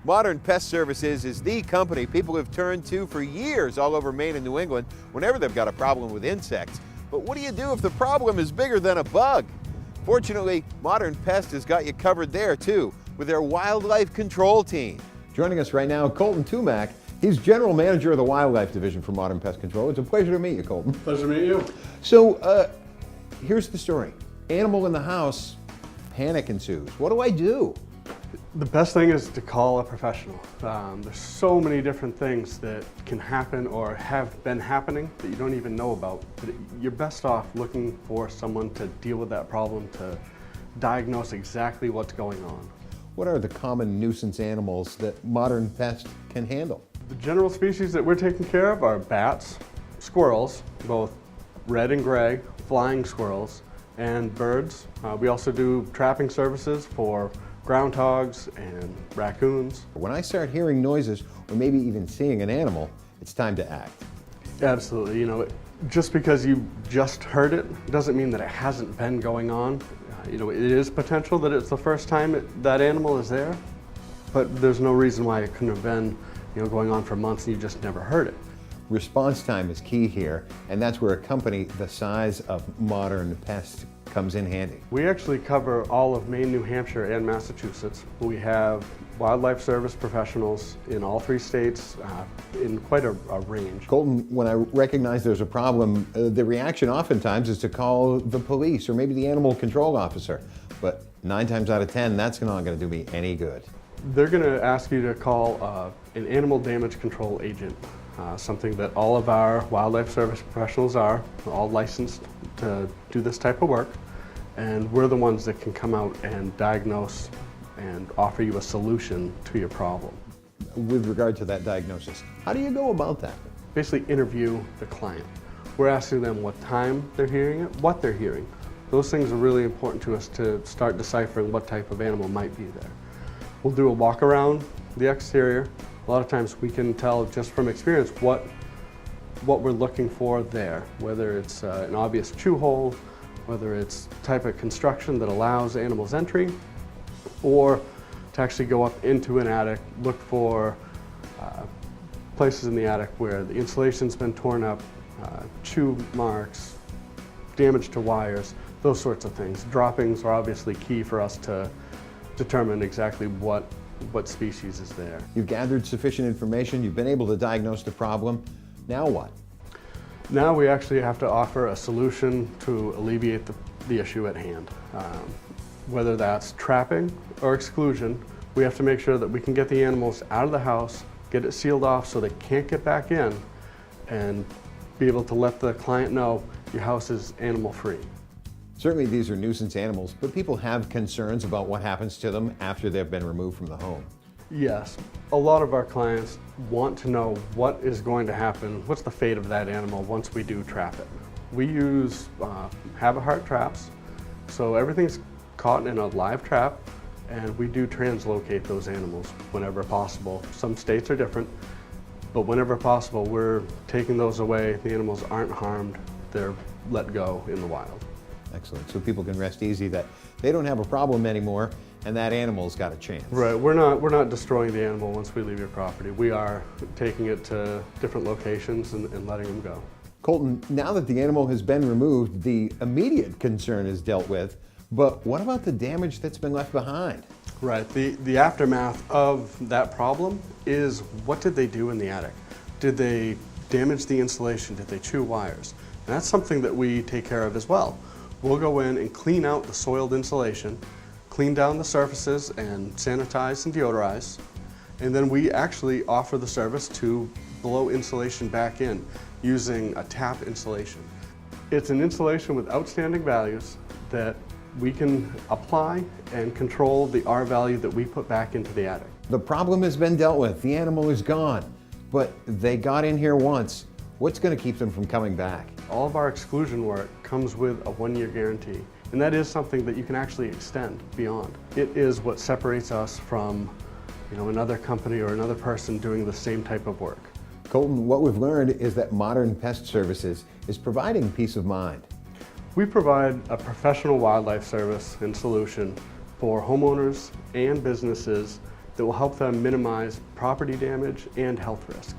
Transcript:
Modern Pest Services is the company people have turned to for years all over Maine and New England whenever they've got a problem with insects. But what do you do if the problem is bigger than a bug? Fortunately, Modern Pest has got you covered there too with their wildlife control team. Joining us right now, Colton Tumack. He's General Manager of the Wildlife Division for Modern Pest Control. It's a pleasure to meet you, Colton. Pleasure to meet you. So, here's the story. Animal in the house, panic ensues. What do I do? The best thing is to call a professional. There's so many different things that can happen or have been happening that you don't even know about. But you're best off looking for someone to deal with that problem, to diagnose exactly what's going on. What are the common nuisance animals that Modern Pest can handle? The general species that we're taking care of are bats, squirrels, both red and gray, flying squirrels, and birds. We also do trapping services for groundhogs and raccoons. When I start hearing noises or maybe even seeing an animal, it's time to act. Absolutely. You know, just because you just heard it doesn't mean that it hasn't been going on. You know, it is potential that it's the first time that animal is there, but there's no reason why it couldn't have been, you know, going on for months and you just never heard it. Response time is key here, and that's where a company the size of Modern Pest comes in handy. We actually cover all of Maine, New Hampshire, and Massachusetts. We have wildlife service professionals in all 3 states in quite a range. Colton, when I recognize there's a problem, the reaction oftentimes is to call the police or maybe the animal control officer, but 9 times out of 10, that's not going to do me any good. They're going to ask you to call an animal damage control agent. Something that all of our wildlife service professionals are all licensed to do this type of work, and we're the ones that can come out and diagnose and offer you a solution to your problem. With regard to that diagnosis, how do you go about that? Basically interview the client. We're asking them what time they're hearing it, what they're hearing. Those things are really important to us to start deciphering what type of animal might be there. We'll do a walk around the exterior. A lot of times we can tell just from experience what we're looking for there, whether it's an obvious chew hole, whether it's type of construction that allows animals entry, or to actually go up into an attic, look for places in the attic where the insulation's been torn up, chew marks, damage to wires, those sorts of things. Droppings are obviously key for us to determine exactly what species is there. You've gathered sufficient information, you've been able to diagnose the problem. Now what? Now we actually have to offer a solution to alleviate the issue at hand. Whether that's trapping or exclusion, we have to make sure that we can get the animals out of the house, get it sealed off so they can't get back in, and be able to let the client know your house is animal free. Certainly these are nuisance animals, but people have concerns about what happens to them after they've been removed from the home. Yes, a lot of our clients want to know what is going to happen, what's the fate of that animal once we do trap it. We use have-a-heart traps, so everything's caught in a live trap, and we do translocate those animals whenever possible. Some states are different, but whenever possible we're taking those away. The animals aren't harmed, they're let go in the wild. Excellent. So people can rest easy that they don't have a problem anymore and that animal's got a chance. Right. We're not destroying the animal once we leave your property. We are taking it to different locations and letting them go. Colton, now that the animal has been removed, the immediate concern is dealt with, but what about the damage that's been left behind? Right. The aftermath of that problem is, what did they do in the attic? Did they damage the insulation? Did they chew wires? And that's something that we take care of as well. We'll go in and clean out the soiled insulation, clean down the surfaces and sanitize and deodorize, and then we actually offer the service to blow insulation back in using a tap insulation. It's an insulation with outstanding values that we can apply and control the R value that we put back into the attic. The problem has been dealt with, the animal is gone, but they got in here once. What's going to keep them from coming back? All of our exclusion work comes with a 1-year guarantee, and that is something that you can actually extend beyond. It is what separates us from, you know, another company or another person doing the same type of work. Colton, what we've learned is that Modern Pest Services is providing peace of mind. We provide a professional wildlife service and solution for homeowners and businesses that will help them minimize property damage and health risk.